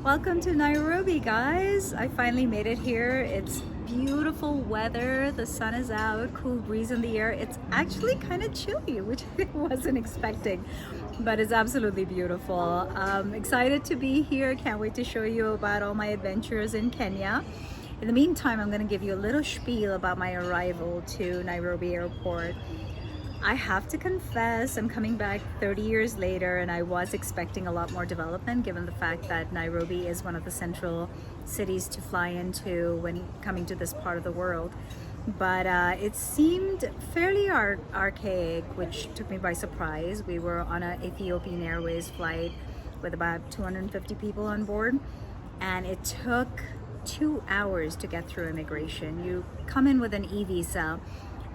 Welcome to Nairobi, guys. I finally made it here. It's beautiful weather. The sun is out, cool breeze in the air. It's actually kind of chilly, which I wasn't expecting, but it's absolutely beautiful. Excited to be here. Can't wait to show you about all my adventures in Kenya. In the meantime, I'm going to give you a little spiel about my arrival to Nairobi Airport. I have to confess, I'm coming back 30 years later, and I was expecting a lot more development given the fact that Nairobi is one of the central cities to fly into when coming to this part of the world. But it seemed fairly archaic, which took me by surprise. We were on an Ethiopian Airways flight with about 250 people on board, and it took 2 hours to get through immigration. You come in with an e-visa.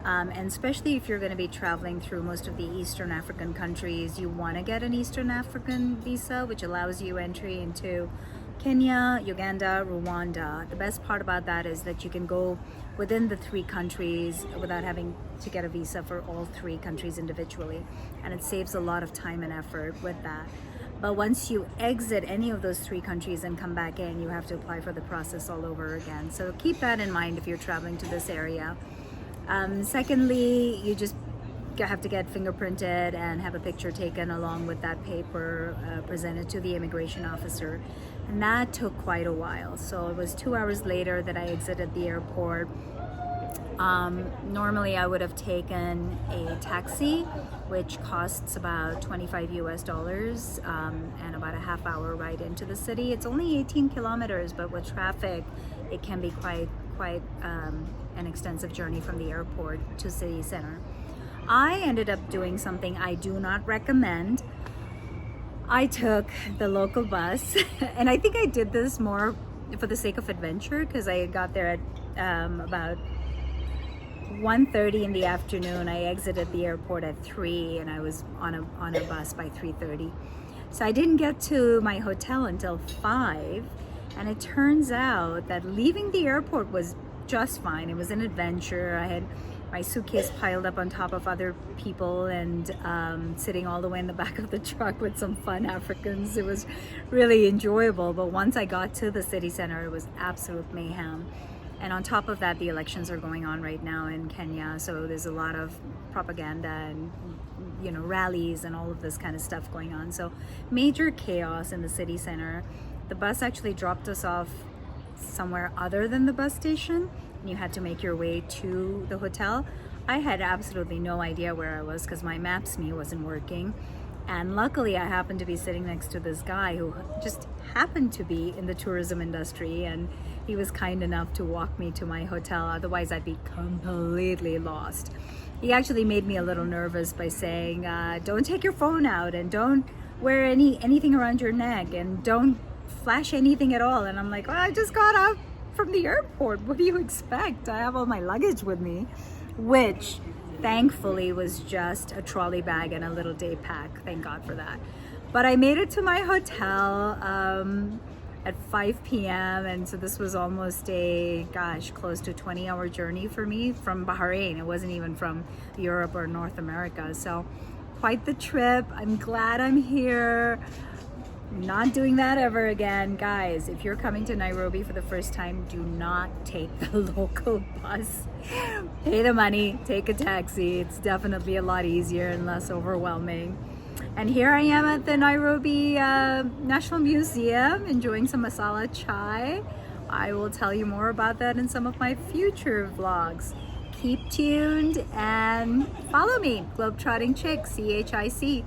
And especially if you're going to be traveling through most of the Eastern African countries, you want to get an Eastern African visa, which allows you entry into Kenya, Uganda, Rwanda. The best part about that is that you can go within the 3 countries without having to get a visa for all 3 countries individually. And it saves a lot of time and effort with that. But once you exit any of those 3 countries and come back in, you have to apply for the process all over again. So keep that in mind if you're traveling to this area. Secondly, you just have to get fingerprinted and have a picture taken along with that paper presented to the immigration officer. And that took quite a while. So it was 2 hours later that I exited the airport. Normally I would have taken a taxi, which costs about $25 and about a half-hour ride into the city. It's only 18 kilometers, but with traffic, it can be quite an extensive journey from the airport to city center. I ended up doing something I do not recommend. I took the local bus, and I think I did this more for the sake of adventure because I got there at about 1:30 in the afternoon. I exited the airport at 3, and I was on a bus by 3:30. So I didn't get to my hotel until 5, and it turns out that leaving the airport was just fine. It was an adventure. I had my suitcase piled up on top of other people and sitting all the way in the back of the truck with some fun Africans. It was really enjoyable. But once I got to the city center, it was absolute mayhem. And on top of that, the elections are going on right now in Kenya. So there's a lot of propaganda and rallies and all of this kind of stuff going on. So major chaos in the city center. The bus actually dropped us off somewhere other than the bus station, and you had to make your way to the hotel. I had absolutely no idea where I was because my Maps.me wasn't working, and luckily I happened to be sitting next to this guy who just happened to be in the tourism industry, and he was kind enough to walk me to my hotel. Otherwise I'd be completely lost. He actually made me a little nervous by saying, don't take your phone out, and don't wear anything around your neck, and don't flash anything at all. And I'm like, I just got out from the airport. What do you expect? I have all my luggage with me, which thankfully was just a trolley bag and a little day pack. Thank God for that. But I made it to my hotel at 5 p.m. and so this was almost close to 20-hour journey for me from Bahrain. It wasn't even from Europe or North America. So quite the trip. I'm glad I'm here. Not doing that ever again. Guys, if you're coming to Nairobi for the first time, do not take the local bus. Pay the money, take a taxi. It's definitely a lot easier and less overwhelming. And here I am at the Nairobi National Museum enjoying some masala chai. I will tell you more about that in some of my future vlogs. Keep tuned and follow me, Globetrotting Chick, CHIC.